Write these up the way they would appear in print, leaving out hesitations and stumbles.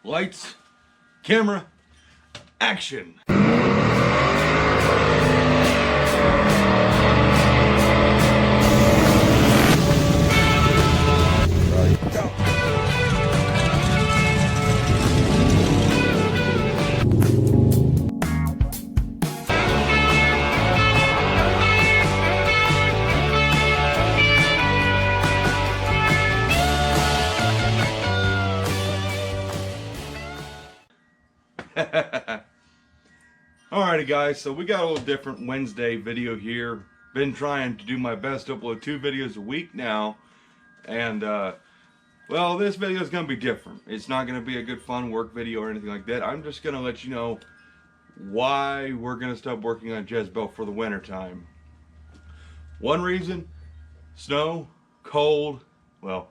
Lights, camera, action. Alrighty guys, so we got a little different Wednesday video here. Been trying to do my best to upload 2 videos a week now. And well, this video is going to be different. It's not going to be a good fun work video or anything like that. I'm just going to let you know why we're going to stop working on Jezebel for the winter time. One reason, snow, cold, well,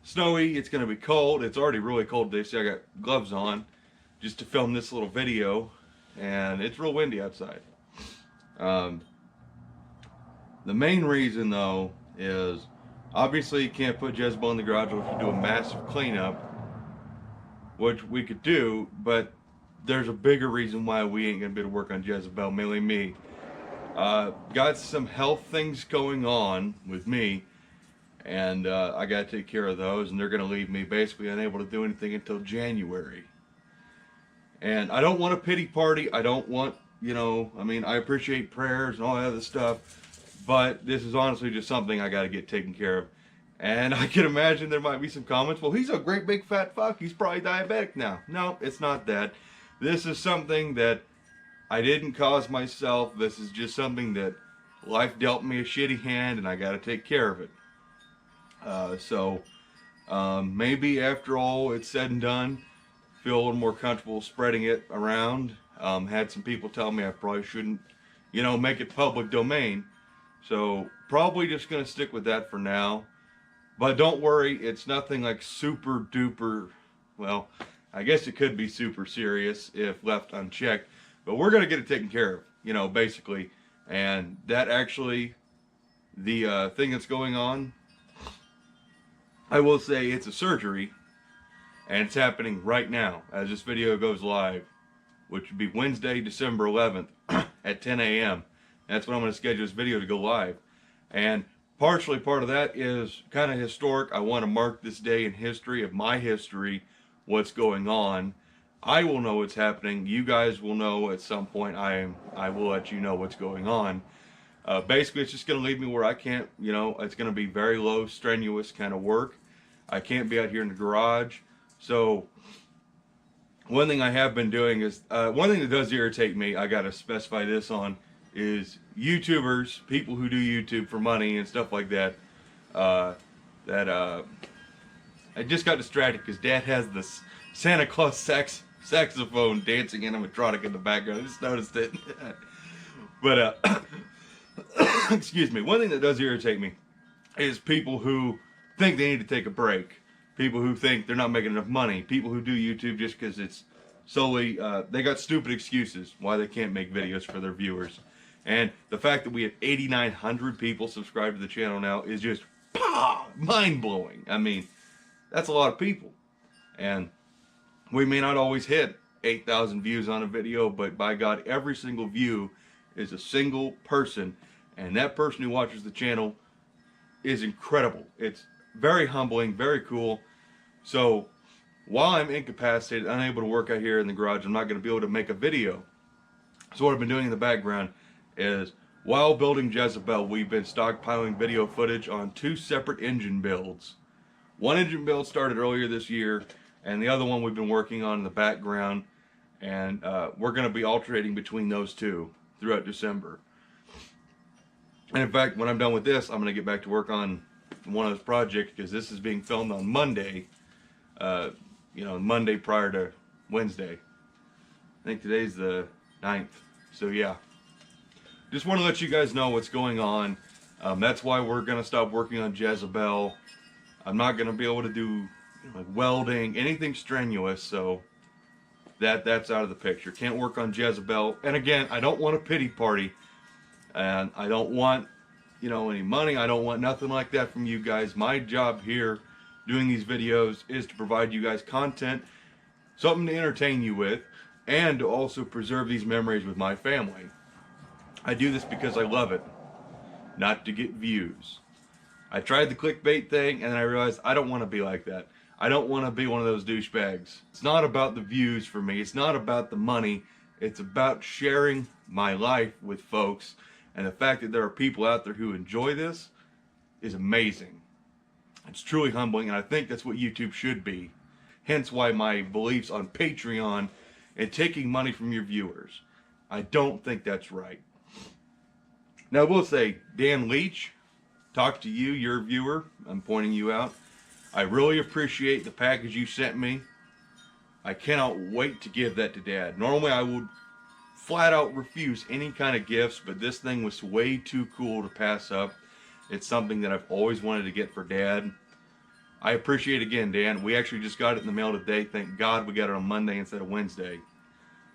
snowy, it's going to be cold. It's already really cold today, so I got gloves on just to film this little video. And it's real windy outside. The main reason though is obviously you can't put Jezebel in the garage if you do a massive cleanup, which we could do, but there's a bigger reason why we ain't gonna be able to work on Jezebel, mainly me. Got some health things going on with me, and I gotta take care of those, and they're gonna leave me basically unable to do anything until January. And I don't want a pity party. I don't want, you know, I mean, I appreciate prayers and all that other stuff, but this is honestly just something I got to get taken care of. And I can imagine there might be some comments, well, he's a great big fat fuck. He's probably diabetic now. No, it's not that. This is something that I didn't cause myself. This is just something that life dealt me a shitty hand and I got to take care of it. Maybe after all it's said and done, feel a little more comfortable spreading it around. Had some people tell me I probably shouldn't, you know, make it public domain. So probably just gonna stick with that for now. But don't worry, it's nothing like super duper, well, I guess it could be super serious if left unchecked, but we're gonna get it taken care of, you know, basically. And that actually, the thing that's going on, I will say it's a surgery. And it's happening right now as this video goes live, which would be Wednesday, December 11th at 10 a.m. That's when I'm going to schedule this video to go live. And partially part of that is kind of historic. I want to mark this day in history, of my history, what's going on. I will know what's happening. You guys will know at some point. I will let you know what's going on. Basically, it's just going to leave me where I can't, you know, it's going to be very low, strenuous kind of work. I can't be out here in the garage. So one thing I have been doing is, one thing that does irritate me, I gotta specify this on, is YouTubers, people who do YouTube for money and stuff like that, I just got distracted because Dad has this Santa Claus saxophone dancing animatronic in the background. I just noticed it. But, excuse me, one thing that does irritate me is people who think they need to take a break. People who think they're not making enough money. People who do YouTube just because it's solely, they got stupid excuses why they can't make videos for their viewers. And the fact that we have 8,900 people subscribed to the channel now is just mind-blowing. I mean, that's a lot of people. And we may not always hit 8,000 views on a video, but by God, every single view is a single person. And that person who watches the channel is incredible. It's very humbling, very cool. So while I'm incapacitated, unable to work out here in the garage, I'm not going to be able to make a video. So what I've been doing in the background is, while building Jezebel, we've been stockpiling video footage on 2 separate engine builds. One engine build started earlier this year, and the other one we've been working on in the background. And we're going to be alternating between those 2 throughout December. And in fact, when I'm done with this, I'm going to get back to work on one of those projects, because this is being filmed on Monday, you know, Monday prior to Wednesday. I think today's the 9th. So yeah, just want to let you guys know what's going on. That's why we're going to stop working on Jezebel. I'm not going to be able to do, you know, like welding, anything strenuous, so that's out of the picture. Can't work on Jezebel. And again, I don't want a pity party, and I don't want, you know, any money. I don't want nothing like that from you guys. My job here doing these videos is to provide you guys content something to entertain you with, and to also preserve these memories with my family. I do this because I love it, not to get views. I tried the clickbait thing and then I realized I don't want to be like that. I don't want to be one of those douchebags. It's not about the views for me. It's not about the money. It's about sharing my life with folks. And the fact that there are people out there who enjoy this is amazing. It's truly humbling, and I think that's what YouTube should be. Hence why my beliefs on Patreon and taking money from your viewers. I don't think that's right. Now I will say, Dan Leach, talk to you, your viewer. I'm pointing you out. I really appreciate the package you sent me. I cannot wait to give that to Dad. Normally I would flat out refuse any kind of gifts, but this thing was way too cool to pass up. It's something that I've always wanted to get for Dad. I appreciate it again, Dan. We actually just got it in the mail today. Thank God we got it on Monday instead of Wednesday.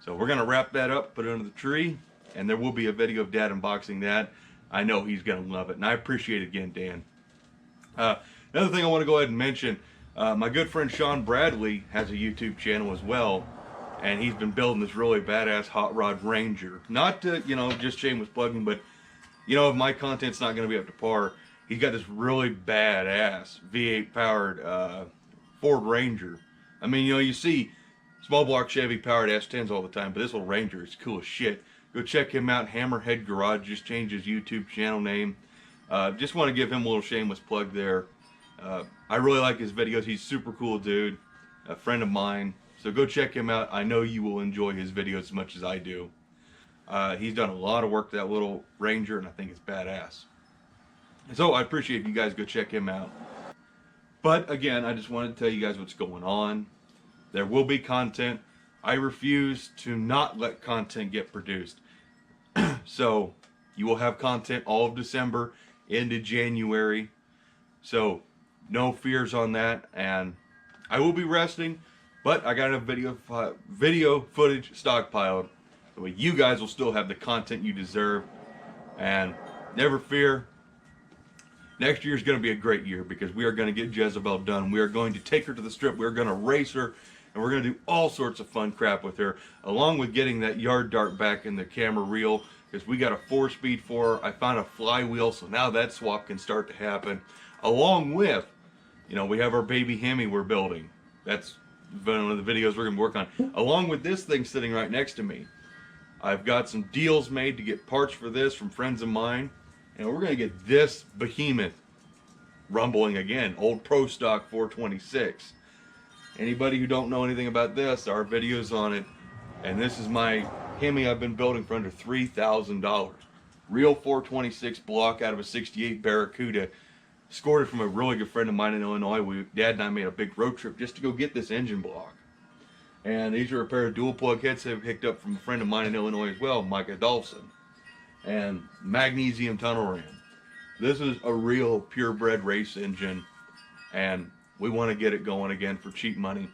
So we're going to wrap that up, put it under the tree, and there will be a video of Dad unboxing that. I know he's going to love it, and I appreciate it again, Dan. Another thing I want to go ahead and mention, my good friend Sean Bradley has a YouTube channel as well, and he's been building this really badass hot rod Ranger. Not to, just shameless plugging, but, if my content's not going to be up to par, he's got this really badass V8 powered Ford Ranger. I mean, you see small block Chevy powered S10s all the time, but this little Ranger is cool as shit. Go check him out. Hammerhead Garage just changed his YouTube channel name. Just want to give him a little shameless plug there. I really like his videos. He's super cool dude, a friend of mine. So go check him out. I know you will enjoy his videos as much as I do. He's done a lot of work to that little Ranger, and I think it's badass. So I appreciate if you guys go check him out. But again, I just wanted to tell you guys what's going on. There will be content. I refuse to not let content get produced. So you will have content all of December into January. So no fears on that. And I will be resting, but I got enough video footage stockpiled. So you guys will still have the content you deserve. And never fear. Next year is going to be a great year because we are going to get Jezebel done. We are going to take her to the strip. We're going to race her. And we're going to do all sorts of fun crap with her. Along with getting that yard dart back in the camera reel. Because we got a 4-speed for her. I found a flywheel. So now that swap can start to happen. Along with, we have our baby Hemi we're building. That's one of the videos we're going to work on. Along with this thing sitting right next to me. I've got some deals made to get parts for this from friends of mine. And we're going to get this behemoth rumbling again. Old Pro Stock 426. Anybody who don't know anything about this, our videos on it. And this is my Hemi I've been building for under $3,000. Real 426 block out of a 68 Barracuda. Scored it from a really good friend of mine in Illinois. Dad and I made a big road trip just to go get this engine block. And these are a pair of dual plug heads I've picked up from a friend of mine in Illinois as well, Mike Adolphson. And magnesium tunnel ram. This is a real purebred race engine, and we want to get it going again for cheap money.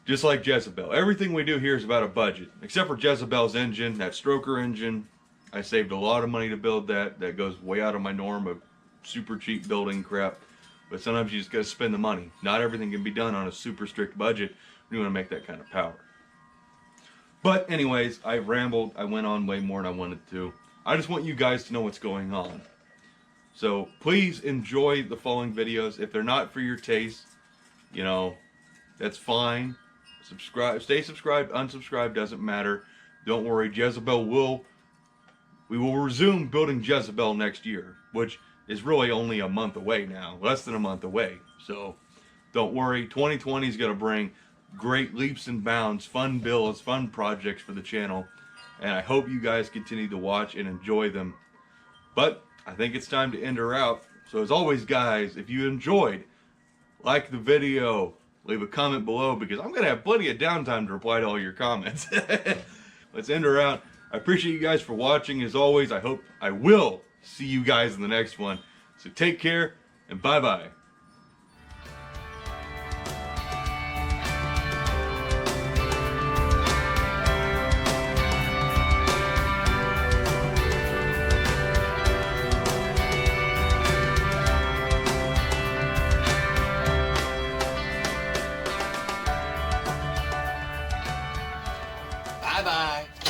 Just like Jezebel. Everything we do here is about a budget. Except for Jezebel's engine, that stroker engine. I saved a lot of money to build that. That goes way out of my norm of super cheap building crap. But sometimes you just got to spend the money. Not everything can be done on a super strict budget. We want to make that kind of power. But anyways, I rambled. I went on way more than I wanted to. I just want you guys to know what's going on. So please enjoy the following videos. If they're not for your taste, that's fine. Subscribe, stay subscribed, unsubscribe, doesn't matter. Don't worry, we will resume building Jezebel next year, which is really only a month away now, less than a month away. So don't worry, 2020 is going to bring great leaps and bounds, fun builds, fun projects for the channel. And I hope you guys continue to watch and enjoy them. But I think it's time to end her out. So as always, guys, if you enjoyed, like the video, leave a comment below because I'm going to have plenty of downtime to reply to all your comments. Let's end her out. I appreciate you guys for watching. As always, I will see you guys in the next one. So take care and bye-bye. Bye-bye.